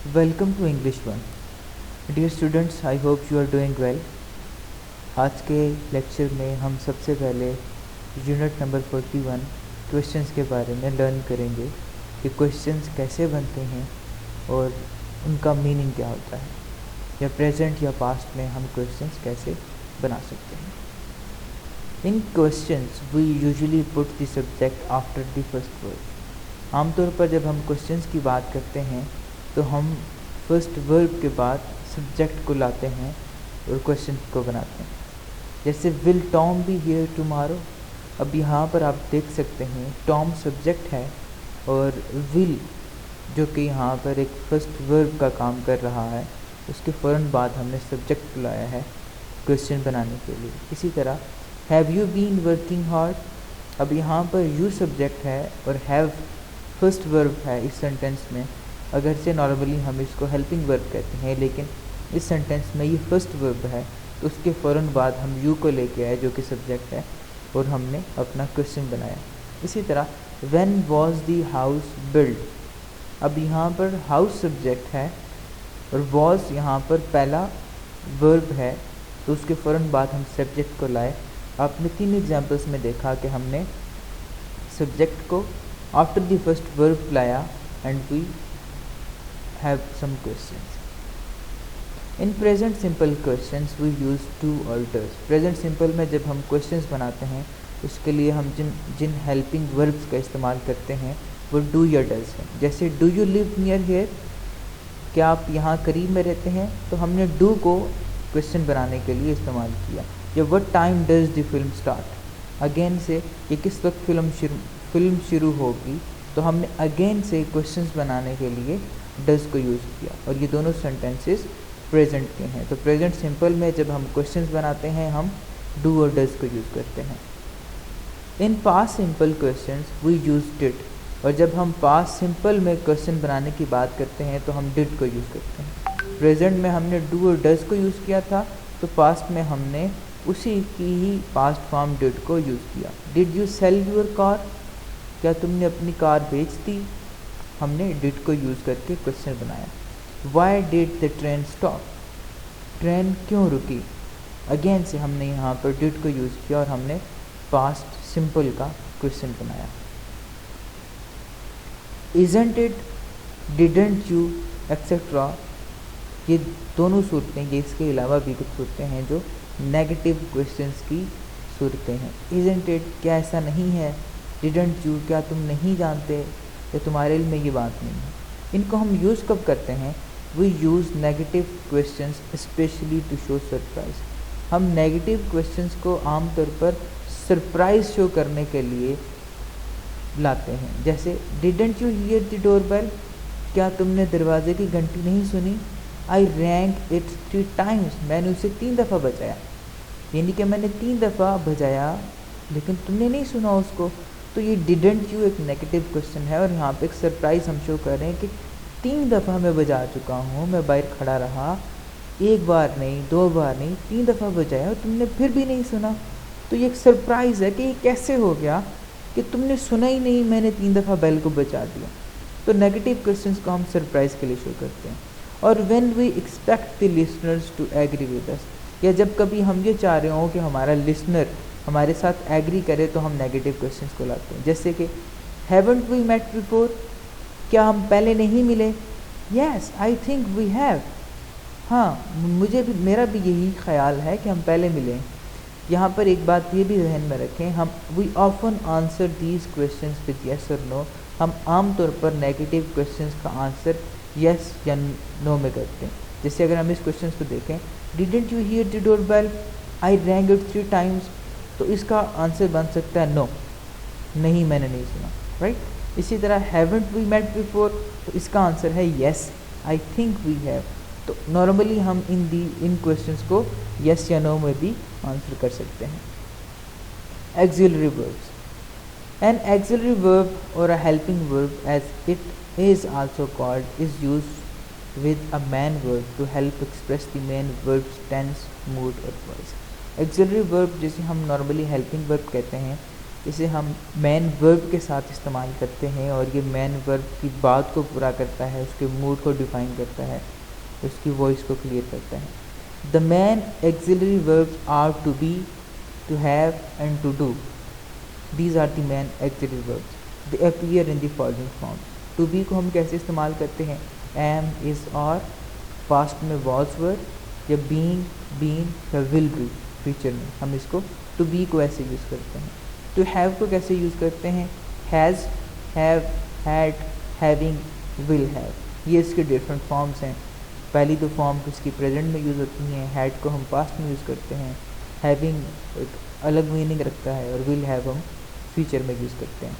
Welcome to English one. Dear students, I hope you are doing well. आज के lecture में हम सबसे पहले यूनिट नंबर 41 क्वेश्चंस के बारे में लर्न करेंगे कि क्वेश्चंस कैसे बनते हैं और उनका मीनिंग क्या होता है, या प्रेजेंट या पास्ट में हम क्वेश्चंस कैसे बना सकते हैं। In questions we usually put the subject after the first word. आमतौर पर जब हम क्वेश्चंस की बात करते हैं तो हम फर्स्ट वर्ब के बाद सब्जेक्ट को लाते हैं और क्वेश्चन को बनाते हैं। जैसे will Tom be here tomorrow. अब यहाँ पर आप देख सकते हैं टॉम सब्जेक्ट है और विल जो कि यहाँ पर एक फर्स्ट वर्ब का काम कर रहा है, उसके फ़ौरन बाद हमने सब्जेक्ट बुलाया है क्वेश्चन बनाने के लिए। इसी तरह have you been working hard. अब यहाँ पर यू सब्जेक्ट है और हैव फर्स्ट वर्ब है इस सेंटेंस में। अगर से नॉर्मली हम इसको हेल्पिंग वर्ब कहते हैं, लेकिन इस सेंटेंस में ये फर्स्ट वर्ब है, तो उसके फ़ौरन बाद हम यू को लेके आए जो कि सब्जेक्ट है और हमने अपना क्वेश्चन बनाया। इसी तरह when was the house build. अब यहाँ पर हाउस सब्जेक्ट है और वाज यहाँ पर पहला वर्ब है, तो उसके फ़ौरन बाद हम सब्जेक्ट को लाए। आपने 3 एग्जाम्पल्स में देखा कि हमने सब्जेक्ट को आफ्टर द फर्स्ट वर्ब लाया and we have some questions. In present simple questions we use do or does. Present simple में जब हम questions बनाते हैं उसके लिए हम जिन helping verbs का इस्तेमाल करते हैं वो do या does है। जैसे do you live near here, क्या आप यहाँ करीब में रहते हैं, तो हमने do को question बनाने के लिए इस्तेमाल किया। या what time does the film start, again से कि किस वक्त फिल्म शुरू होगी, तो हमने अगेन से क्वेश्चंस बनाने के लिए डज़ को यूज़ किया और ये दोनों सेंटेंसेस प्रेजेंट के हैं। तो प्रेजेंट सिंपल में जब हम क्वेश्चंस बनाते हैं हम डू और डज़ को यूज़ करते हैं। In past simple questions we use did, और जब हम पास्ट सिंपल में क्वेश्चन बनाने की बात करते हैं तो हम डिड को यूज़ करते हैं। प्रेजेंट में हमने डू और डज़ को यूज़ किया था, तो पास्ट में हमने उसी की ही पास्ट फॉर्म डिड को यूज़ किया। Did you sell your car, क्या तुमने अपनी कार बेच दी, हमने डिड को यूज़ करके क्वेश्चन बनाया। Why did the train stop, train क्यों रुकी, अगेन से हमने यहाँ पर डिड को यूज़ किया और हमने पास्ट सिंपल का क्वेश्चन बनाया। Isn't it, didn't you etcetera, ये दोनों सूरतें, ये इसके अलावा भी कुछ सूरतें हैं जो नेगेटिव क्वेश्चंस की सूरतें हैं। इजंट इट, क्या ऐसा नहीं है, डिडंट यू, क्या तुम नहीं जानते, तो तुम्हारे लिए ये बात नहीं है। इनको हम यूज़ कब करते हैं, we use negative questions specially to show surprise. हम नेगेटिव क्वेश्चंस को आमतौर पर सरप्राइज शो करने के लिए लाते हैं। जैसे didn't you hear the door bell, क्या तुमने दरवाजे की घंटी नहीं सुनी, आई रैंग इट 3 टाइम्स, मैंने उसे 3 दफ़ा बजाया, यानी कि मैंने 3 दफ़ा बजाया लेकिन तुमने नहीं सुना उसको। तो ये डिडंट यू एक नेगेटिव क्वेश्चन है और यहाँ पे एक सरप्राइज़ हम शो कर रहे हैं कि 3 दफ़ा मैं बजा चुका हूँ, मैं बाहर खड़ा रहा, 1 बार नहीं 2 बार नहीं 3 दफ़ा बजाया और तुमने फिर भी नहीं सुना। तो ये एक सरप्राइज़ है कि ये कैसे हो गया कि तुमने सुना ही नहीं, मैंने 3 दफ़ा बेल को बजा दिया। तो नेगेटिव क्वेश्चंस को हम सरप्राइज़ के लिए शो करते हैं। और when we expect the listeners to agree with us, या जब कभी हम ये चाह रहे हो कि हमारा लिसनर हमारे साथ एग्री करे, तो हम नेगेटिव क्वेश्चंस को लाते हैं। जैसे कि हैवंट वी मेट बिफोर, क्या हम पहले नहीं मिले, yes I think we have, हाँ मेरा भी यही ख्याल है कि हम पहले मिले। यहाँ पर एक बात ये भी जहन में रखें, हम we often answer these questions with yes और नो। हम आमतौर पर नेगेटिव क्वेश्चंस का आंसर यस या नो में करते हैं। जैसे अगर हम इस क्वेश्चन को देखें, didn't you hear the door bell, I rang it 3 times, तो इसका आंसर बन सकता है नो, नहीं मैंने नहीं सुना, राइट। इसी तरह हैवंट वी मेट बिफोर, तो इसका आंसर है yes I think we have. तो नॉर्मली हम इन क्वेश्चंस को येस या नो में भी आंसर कर सकते हैं। Auxiliary verbs, an auxiliary verb और a helping verb as it is also called is used with a main verb to help express the main verb's tense, mood और voice. Auxiliary verb जिसे हम normally helping verb कहते हैं, इसे हम main verb के साथ इस्तेमाल करते हैं और ये मेन वर्ब की बात को पूरा करता है, उसके मूड को डिफाइन करता है, उसकी वॉइस को क्लियर करता है। The main auxiliary verbs are to be, to have and to do. These are the main auxiliary verbs, they appear in the following form. To be को हम कैसे इस्तेमाल करते हैं? एम, इज़, और पास्ट में वॉज वर्ब, या being, been, या विल बी फ्यूचर में हम इसको टू बी को ऐसे यूज़ करते हैं। टू हैव को कैसे यूज़ करते हैं? Has, have, had, having, will have. ये इसके डिफरेंट फॉर्म्स हैं। पहली दो फॉर्म इसकी प्रेजेंट में यूज़ होती हैं, हैड को हम पास्ट में यूज़ करते हैं, हैविंग एक अलग मीनिंग रखता है, और विल हैव हम फ्यूचर में यूज़ करते हैं।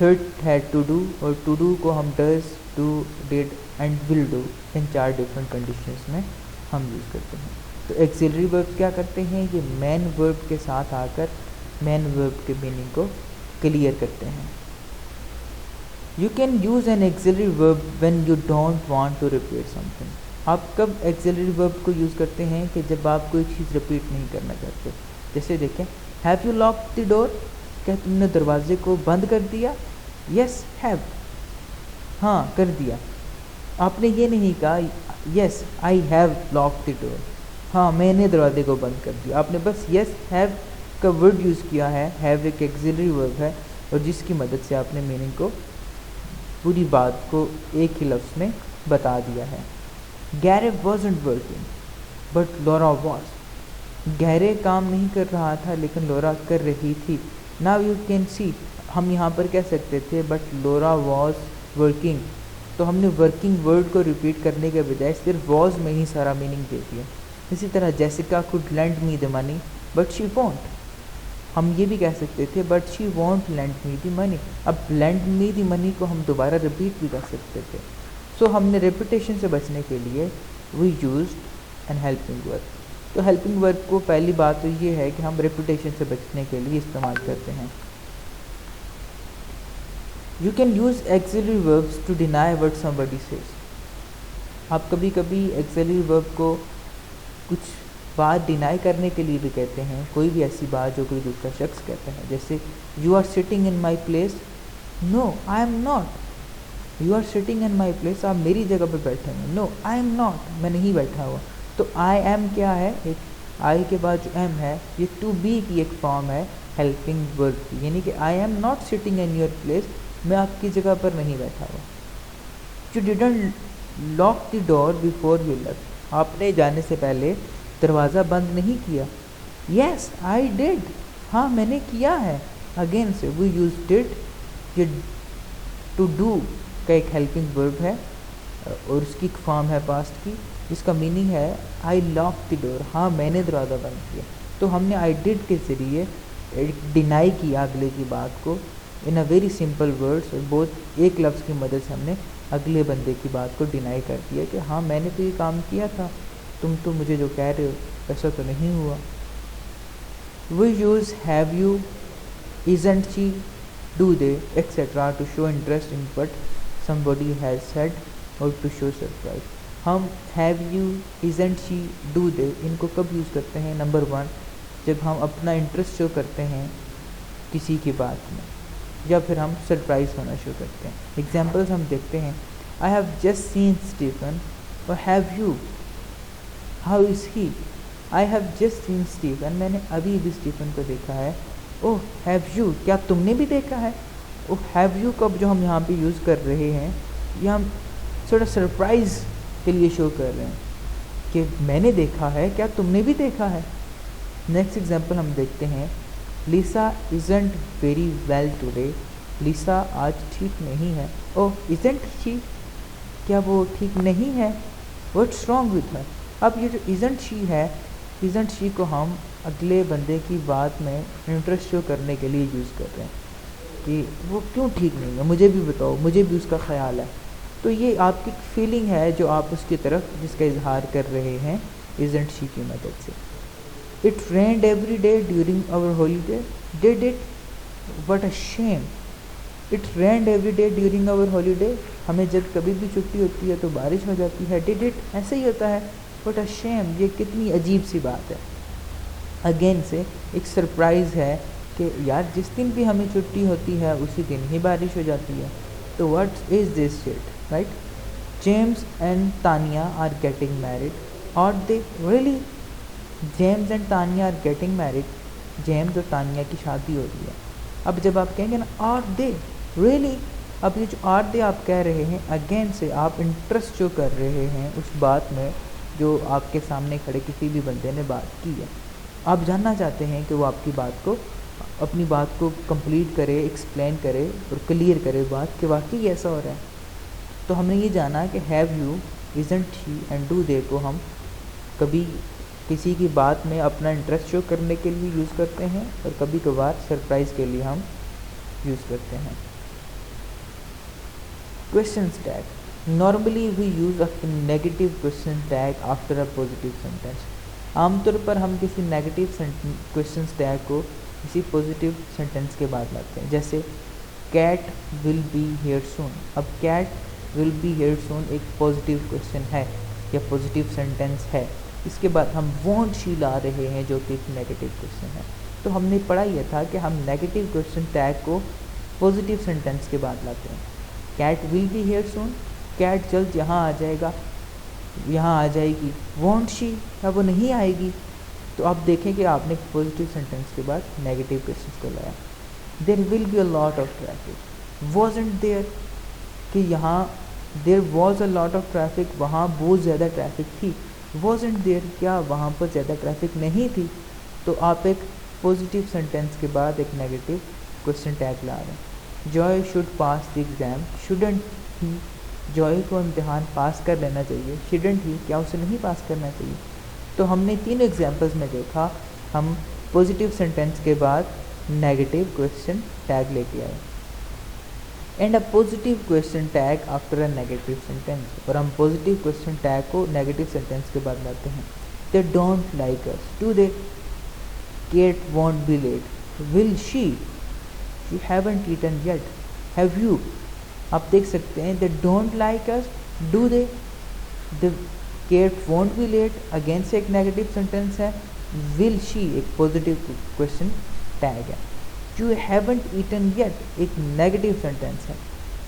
थर्ड है टू डू, और टू डू को हम does, do, did and will do in 4 different conditions में हम यूज़ करते हैं। तो एक्सिलरी वर्ब क्या करते हैं? ये मेन वर्ब के साथ आकर मेन वर्ब के मीनिंग को क्लियर करते हैं। You can use an auxiliary verb when you don't want to repeat something. आप कब एक्सिलरी वर्ब को यूज़ करते हैं? कि जब आप कोई चीज़ रिपीट नहीं करना चाहते। जैसे देखें, have you locked the door? क्या तुमने दरवाजे को बंद कर दिया? यस, हैव, हाँ कर दिया। आपने ये नहीं कहा yes I have locked the door, हाँ मैंने दरवाजे को बंद कर दिया। आपने बस यस हैव का वर्ड यूज़ किया है। हैव एक एक्सिलरी वर्ब है, और जिसकी मदद से आपने मीनिंग को, पूरी बात को एक ही लफ्ज़ में बता दिया है। Gary wasn't working but Laura was. Gary काम नहीं कर रहा था लेकिन लोरा कर रही थी। नाउ यू कैन सी, हम यहाँ पर कह सकते थे बट लोरा वॉज वर्किंग, तो हमने वर्किंग वर्ड को रिपीट करने के बजाय सिर्फ वॉज में ही सारा मीनिंग दे दिया। इसी तरह Jessica could lend me the money but she want, हम ये भी कह सकते थे but she want lend me the money. अब लेंड मी द मनी को हम दोबारा रिपीट भी कर सकते थे। सो हमने रेपिटेशन से बचने के लिए we used an helping verb. तो हेल्पिंग वर्ब को पहली बात तो ये है कि हम रेपिटेशन से बचने के लिए इस्तेमाल करते हैं। You can use auxiliary verbs to deny what somebody says. आप कभी कभी एक्सिलरी वर्ब को कुछ बात डिनाई करने के लिए भी कहते हैं, कोई भी ऐसी बात जो कोई दूसरा शख्स कहता है। जैसे you are sitting in my place, no I am not. You are sitting in my place, आप मेरी जगह पर बैठे हैं। नो आई एम नॉट, मैं नहीं बैठा हुआ। तो आई एम क्या है? एक आई के बाद जो एम है, ये टू बी की एक फॉर्म है हेल्पिंग वर्ब की, यानी कि आई am not sitting in your place, मैं आपकी जगह पर नहीं बैठा हुआ। You didn't lock the door before you left, आपने जाने से पहले दरवाज़ा बंद नहीं किया। येस आई डिड, हाँ मैंने किया है। अगेन से वी यूज डिड। ये टू डू का एक हेल्पिंग वर्ब है और उसकी एक फॉर्म है पास्ट की, जिसका मीनिंग है आई लॉक द डोर, हाँ मैंने दरवाज़ा बंद किया। तो हमने आई डिड के ज़रिए डिनाई किया अगले की बात को इन अ वेरी सिंपल वर्ड्स, और बहुत एक लफ्ज़ की मदद से हमने अगले बंदे की बात को डिनाई कर दिया कि हाँ मैंने तो ये काम किया था, तुम तो मुझे जो कह रहे हो ऐसा तो नहीं हुआ। We use have you, isn't she, do they etcetera to show interest in what somebody has said और टू शो सरप्राइज। हम have you, isn't she, do they इनको कब यूज़ करते हैं? नंबर 1, जब हम अपना इंटरेस्ट शो करते हैं किसी की बात में, या फिर हम सरप्राइज होना शुरू करते हैं। एग्जाम्पल्स हम देखते हैं, I have just seen Stephen, और have you, how is he? I have just seen Stephen, मैंने अभी भी स्टीफन को देखा है। ओह हैव यू, क्या तुमने भी देखा है? ओह हैव यू को जो हम यहाँ पे यूज़ कर रहे हैं, ये हम थोड़ा सरप्राइज़ के लिए शो कर रहे हैं कि मैंने देखा है, क्या तुमने भी देखा है? नेक्स्ट एग्जाम्पल हम देखते हैं, लिसा इज़ंट वेरी वेल टुडे, लिसा आज ठीक नहीं है। ओह इज़ंट शी, क्या वो ठीक नहीं है? What's wrong with her? अब ये जो इज़ंट शी है, इज़ंट शी को हम अगले बंदे की बात में इंटरेस्ट शो करने के लिए यूज़ कर रहे हैं कि वो क्यों ठीक नहीं है, मुझे भी बताओ, मुझे भी उसका ख्याल है। तो ये आपकी फीलिंग है जो आप उसकी तरफ जिसका इजहार कर रहे हैं इज़ंट शी की मदद से। It rained every day during our holiday, did it? What a shame. It rained every day during our holiday, हमें जब कभी भी छुट्टी होती है तो बारिश हो जाती है। डिड इट, ऐसे ही होता है। व्हाट अ शेम, ये कितनी अजीब सी बात है। अगेन से एक सरप्राइज़ है कि यार जिस दिन भी हमें छुट्टी होती है उसी दिन ही बारिश हो जाती है। तो what is this shit, right? James and Tania are getting married, और they really? James and Tania are getting married, James और तानिया की शादी हो रही है। अब जब आप कहेंगे ना आर दे रियली, अब ये जो आर दे आप कह रहे हैं, अगेन से आप इंटरेस्ट जो कर रहे हैं उस बात में जो आपके सामने खड़े किसी भी बंदे ने बात की है। आप जानना चाहते हैं कि वो आपकी बात को, अपनी बात को कंप्लीट करे, एक्सप्लेन करे और क्लियर करे बात कि वाकई ऐसा हो रहा है। तो हमने ये जाना कि have you, isn't he and do they को हम कभी किसी की बात में अपना इंटरेस्ट शो करने के लिए यूज़ करते हैं और कभी कभार सरप्राइज़ के लिए हम यूज़ करते हैं। Question tag, normally we use a negative question tag after a positive sentence. आमतौर पर हम किसी नेगेटिव क्वेश्चन टैग को किसी पॉजिटिव सेंटेंस के बाद लाते हैं, जैसे कैट विल बी हेयर सून। अब कैट विल बी हेयर सून एक पॉजिटिव क्वेश्चन है या पॉजिटिव सेंटेंस है, इसके बाद हम वॉन्ट शी ला रहे हैं जो कि एक नेगेटिव क्वेश्चन है। तो हमने पढ़ा यह था कि हम नेगेटिव क्वेश्चन टैग को पॉजिटिव सेंटेंस के बाद लाते हैं। Kate will be here soon, Kate जल्द यहाँ आ जाएगा, यहाँ आ जाएगी। वॉन्ट शी, अब वो नहीं आएगी। तो आप देखें कि आपने पॉजिटिव सेंटेंस के बाद नेगेटिव क्वेश्चन को लाया। There will be a lot of traffic, wasn't there, कि यहाँ there was a lot of traffic, वहाँ बहुत ज़्यादा ट्रैफिक थी। वॉजंट देयर, क्या वहाँ पर ज़्यादा ट्रैफिक नहीं थी। तो आप एक पॉजिटिव सेंटेंस के बाद एक नेगेटिव क्वेश्चन टैग ला रहे हैं। Joy should pass the exam, shouldn't he, Joy को इम्तिहान पास कर लेना चाहिए। शुडंट ही, क्या उसे नहीं पास करना चाहिए। तो हमने तीनों एग्जाम्पल्स में देखा, हम पॉजिटिव सेंटेंस के बाद नेगेटिव क्वेश्चन टैग लेके आए and a positive question tag after a negative sentence, और हम पॉजिटिव क्वेश्चन टैग को नेगेटिव सेंटेंस के बाद लाते हैं। They don't like us, do they? Kate won't be late, will she? You haven't eaten yet, have you? आप देख सकते हैं, they don't like us, do they? The Kate won't be late again से एक नेगेटिव सेंटेंस है। Will she एक positive question tag है। You haven't eaten yet एक नेगेटिव सेंटेंस है।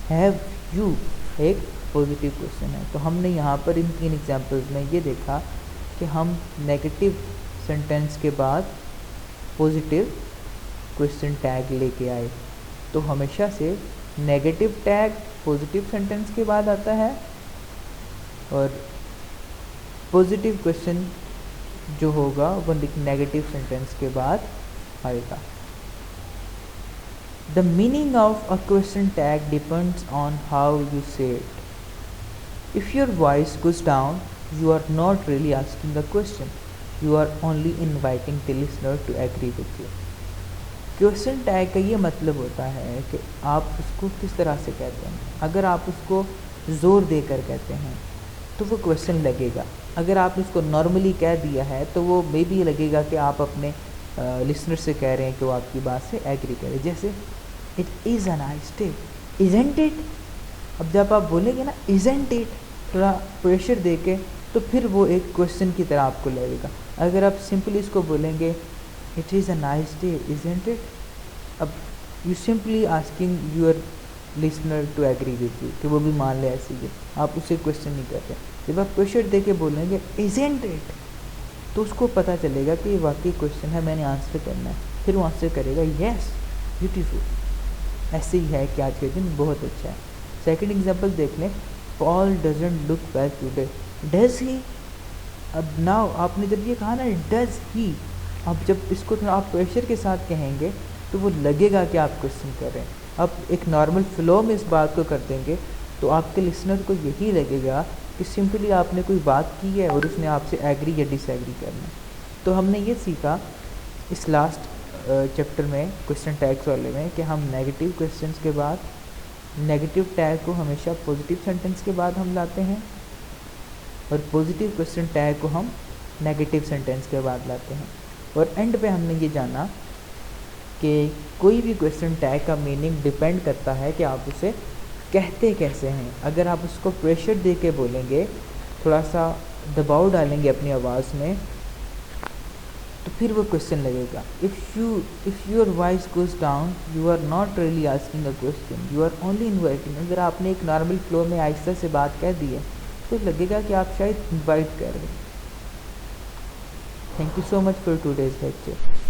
हैव यू एक पॉजिटिव क्वेश्चन है। तो हमने यहाँ पर इन तीन एग्जाम्पल्स में ये देखा कि हम नेगेटिव सेंटेंस के बाद पॉजिटिव क्वेश्चन टैग लेके आए। तो हमेशा से नेगेटिव टैग पॉजिटिव सेंटेंस के बाद आता है और पॉजिटिव क्वेश्चन जो होगा वो नेगेटिव सेंटेंस के बाद आएगा। The meaning of a question tag depends on how you say it. If your voice goes down, you are not really asking a question. You are only inviting the listener to agree with you. Question tag का ये मतलब होता है कि आप उसको किस तरह से कहते हैं। अगर आप उसको ज़ोर देकर कहते हैं तो वो क्वेश्चन लगेगा। अगर आप उसको नॉर्मली कह दिया है तो वो मे भी लगेगा कि आप अपने लिसनर से कह रहे हैं कि वो आपकी बात से एग्री करे। जैसे it is a nice day, isn't it. अब जब आप बोलेंगे ना इज़न्ट इट थोड़ा प्रेशर दे के, तो फिर वो एक क्वेश्चन की तरह आपको लगेगा। अगर आप सिंपली इसको बोलेंगे it is a nice day, isn't it, अब you simply asking your listener to agree with you कि वो भी मान ले ऐसे ही, आप उसे क्वेश्चन नहीं करते। जब आप प्रेशर दे के बोलेंगे इज़न्ट इट, तो उसको पता चलेगा कि ये वाकई क्वेश्चन है, मैंने आंसर करना है। फिर वो आंसर करेगा येस, ब्यूटीफुल। ऐसे ही है कि आज के दिन बहुत अच्छा है। सेकंड एग्जांपल देख लें, Paul doesn't look well today, does he. अब नाउ आपने जब ये कहा ना डज ही, अब जब इसको थोड़ा आप प्रेशर के साथ कहेंगे तो वो लगेगा कि आप क्वेश्चन कर रहे हैं। अब एक नॉर्मल फ्लो में इस बात को कर देंगे तो आपके लिसनर को यही लगेगा कि सिंपली आपने कोई बात की है और उसने आपसे एग्री या डिसएग्री करना है। तो हमने ये सीखा इस लास्ट चैप्टर में क्वेश्चन टैग्स वाले में कि हम नेगेटिव क्वेश्चंस के बाद नेगेटिव टैग को हमेशा पॉजिटिव सेंटेंस के बाद हम लाते हैं और पॉजिटिव क्वेश्चन टैग को हम नेगेटिव सेंटेंस के बाद लाते हैं। और एंड पे हमने ये जाना कि कोई भी क्वेश्चन टैग का मीनिंग डिपेंड करता है कि आप उसे कहते कैसे हैं। अगर आप उसको प्रेशर दे के बोलेंगे, थोड़ा सा दबाव डालेंगे अपनी आवाज़ में, तो फिर वो क्वेश्चन लगेगा। If your voice goes down, you are not really asking a question, you are only inviting. अगर आपने एक नॉर्मल फ्लो में आहिस्ता से बात कह दी है तो लगेगा कि आप शायद इन्वाइट कर रहे हैं। Thank you so much for today's lecture.